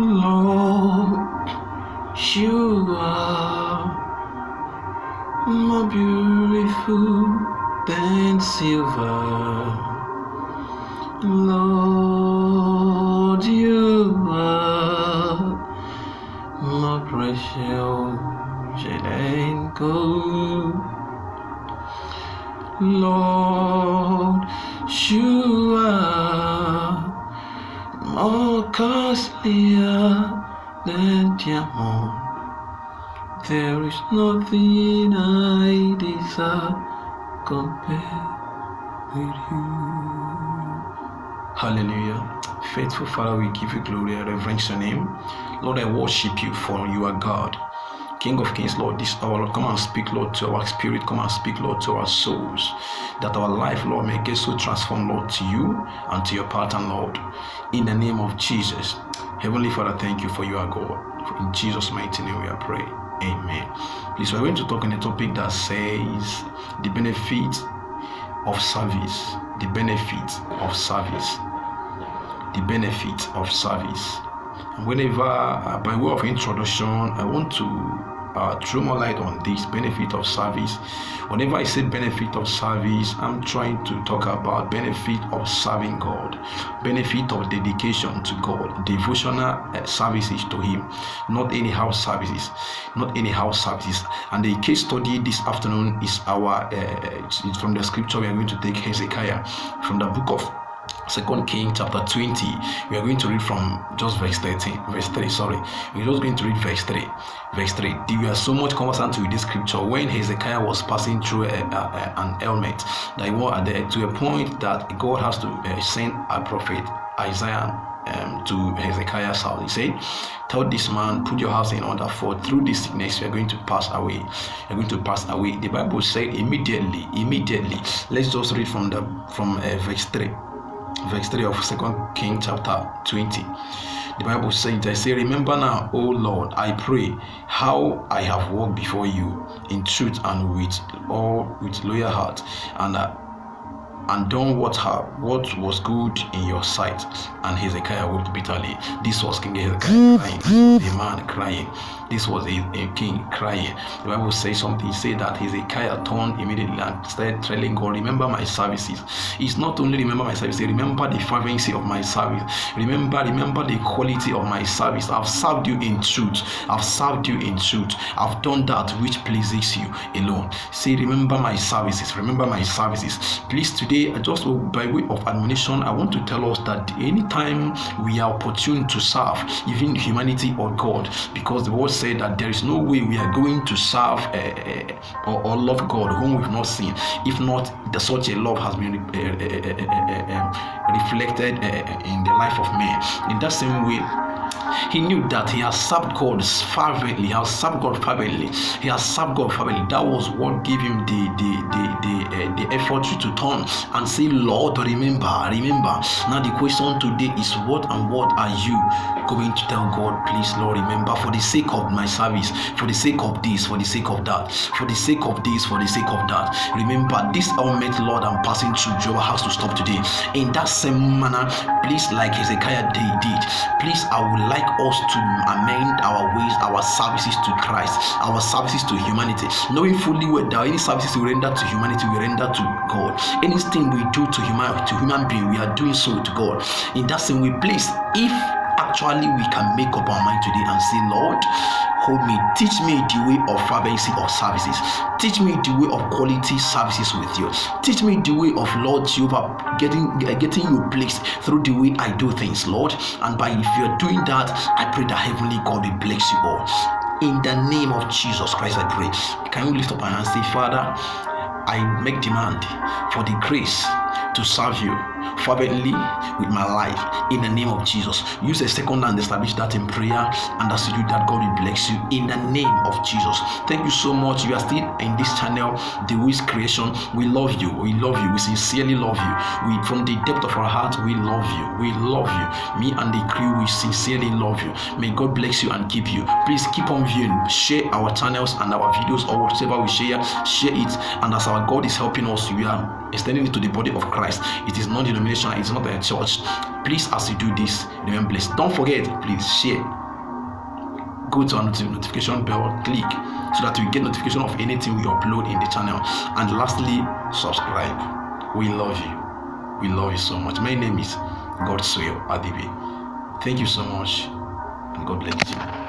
Lord, you are more beautiful than silver. Lord, you are more precious than gold. Lord, you are more costlier than diamond. There is nothing I desire compared with you. Hallelujah. Faithful Father, we give you glory and reverence your name. Lord, I worship you, for you are God. King of Kings, Lord, this hour, Lord, come and speak, Lord, to our spirit. Come and speak, Lord, to our souls, that our life, Lord, may get so transformed, Lord, to you and to your pattern, Lord. In the name of Jesus. Heavenly Father, thank you for you are God. In Jesus' mighty name we are praying. Amen. Please, we're going to talk on a topic that says the benefit of service. The benefit of service. The benefit of service. And whenever, by way of introduction, I want to throw more light on this benefit of service. Whenever I say benefit of service, I'm trying to talk about benefit of serving God, benefit of dedication to God, devotional services to Him, not anyhow services, not anyhow services. And the case study this afternoon is it's from the scripture. We are going to take Hezekiah from the book of 2 Kings chapter 20. We are going to read from just verse 3. We're just going to read verse 3. There are so much conversant with this scripture when Hezekiah was passing through an ailment, to a point that God has to send a prophet Isaiah to Hezekiah's house. He said, tell this man, put your house in order, for through this sickness you are going to pass away. You're going to pass away. The Bible said immediately. Let's just read from verse 3. Verse 3 of 2 Kings chapter 20. The Bible says, I say, remember now, O Lord, I pray, how I have walked before you in truth and with loyal heart, and done what was good in your sight. And Hezekiah wept bitterly. This was King Hezekiah crying. This was a man crying. This was a king crying. The Bible says something. It said that Hezekiah turned immediately and started telling God, remember my services. It's not only remember my services, remember the fervency of my service. Remember the quality of my service. I've served you in truth. I've done that which pleases you alone. Say, remember my services. Please, today, just by way of admonition, I want to tell us that anytime we are opportune to serve, even humanity or God, because the word said that there is no way we are going to serve or love God whom we've not seen, if not such a love has been reflected in the life of man. In that same way, he knew that he has served God fervently. That was what gave him the effort to turn and say, Lord, remember. Now the question today is, what are you going to tell God? Please, Lord, remember, for the sake of my service, for the sake of this, for the sake of that, for the sake of this, for the sake of that. Remember, this ailment, Lord, I'm passing through, Jehovah, has to stop today. In that same manner, please, like Hezekiah did, please, I would like us to amend our ways, our services to Christ, our services to humanity, knowing fully well that any services we render to humanity, we render to God. Anything we do to human being, we are doing so to God. In that same way, please, if actually we can make up our mind today and say, Lord, hold me, teach me the way of fervency of services, teach me the way of quality services with you, teach me the way of, Lord Jehovah, getting you placed through the way I do things, Lord. And if you're doing that, I pray that Heavenly God will bless you all. In the name of Jesus Christ, I pray. Can you lift up my hand and say, Father, I make demand for the grace to serve you fervently with my life in the name of Jesus. Use a second and establish that in prayer, and as you do that, God will bless you in the name of Jesus. Thank you so much. You are still in this channel, The Wiz Creation. We love you. We sincerely love you. From the depth of our heart, we love you. Me and the crew, we sincerely love you. May God bless you and keep you. Please keep on viewing. Share our channels and our videos, or whatever we share it. And as our God is helping us, we are extending it to the body of Christ. It is not denomination, it's not a church. Please, as you do this, remain blessed. Don't forget, please share. Go to our notification bell, click so that you get notification of anything we upload in the channel. And lastly, subscribe. We love you. We love you so much. My name is Godswill Adibi. Thank you so much, and God bless you.